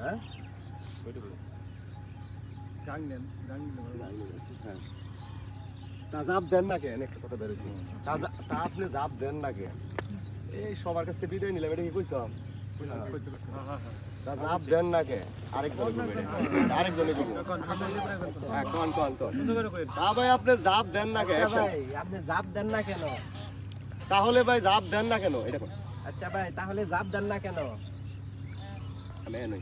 হ্যাঁ তা জাপ দেন না কেন একটা কথা বেরোছি তা আপনি জাপ দেন না কেন এই সবার কাছ থেকে বিদায় নিলাম এটা কি কইছ তা জাপ দেন না কে আরেকজনে হ্যাঁ কোন তা ভাই আপনি জাপ দেন না কে আপনি জাপ দেন না কেন? তাহলে ভাই জাপ দেন না কেন এটা কোন আচ্ছা ভাই তাহলে জাপ দেন না কেন? আমি নই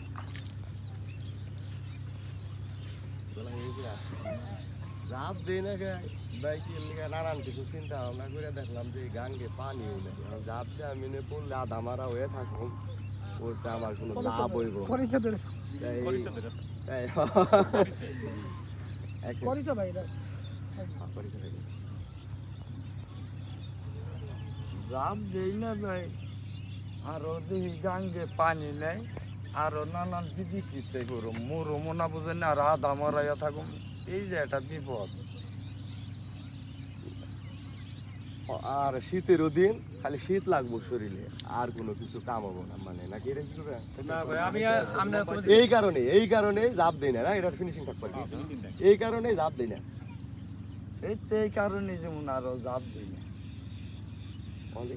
জাপ দেই না কে ভাই কি নানান কিছু চিন্তা ভাবনা করে দেখলাম যে গাঙ্গে পানি উঠে জাপ দিয়ে আমি পড়লে আধা মারা হয়ে থাকুন ওটা আমার কোনো লাভ হইব জাপ দেই না ভাই আরো দেখি গাঙ্গে পানি নেই আরো নানান বিধি কিসে করো মোরো মনা বুঝে না আর আধা মরাইয়া থাকুম এই যে একটা বিপদ আর শীতের দিন খালি শীত লাগবো শরীরে আর কোনো কিছু কাম হবো না মানে নাকি এটা কি করবে এই কারণে জাপ দেই না এটা ফিনিশিং থাকবে এই কারণে জাপ দেই না এই তো এই কারণে যেমন আরো জাপ দিই না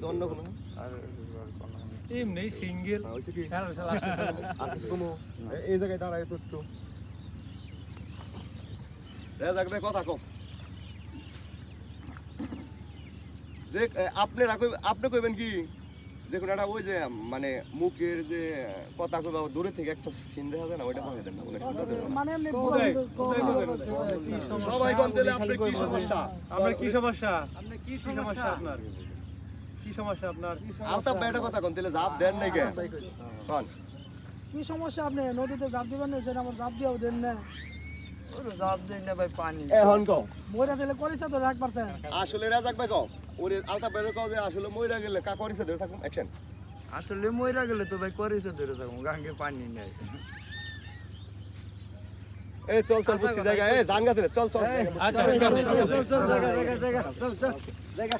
অন্য কোনো আর কোনো এমনি সিঙ্গেল হইছে কি আর লাস্টে আর কিছু কোনো এই জায়গায় দাঁড়ায় তো একটু যাকবে কথা কম যে আপনি কইবেন কি যে কোনটা ওই যে মানে মুখের যে কথা কইবা দূরে থেকে একটা সিন দেখা যায় না ওইটা কই দেন না মানে এমনি সবাই কোন দিলে আপনার কি সমস্যা আপনার কি সমস্যা আপনার কি সমস্যা আপনার আলতা বেটা কথা কোন দিলে জাপ দেন নাই কে কোন কি সমস্যা আপনি নদীতে জাপ দিবেন না সেটা আমার জাপ দিয়াও দেন না ওরে জাপ দেই না ভাই পানি এখন কও মইরা দিলে করেছে তো 1%। আসলে রাজাক ভাই কও ওরে আলতা বেটা কও যে আসলে মইরা গেলে কা করিছে ধরে থাকুন অ্যাকশন আসলে মইরা গেলে তো ভাই করেছে ধরে থাকুম গাঙ্গে পানি নেই এই চল বুঝছি জায়গা এই জাঙ্গা দিলে চল আচ্ছা চল জায়গা চল জায়গা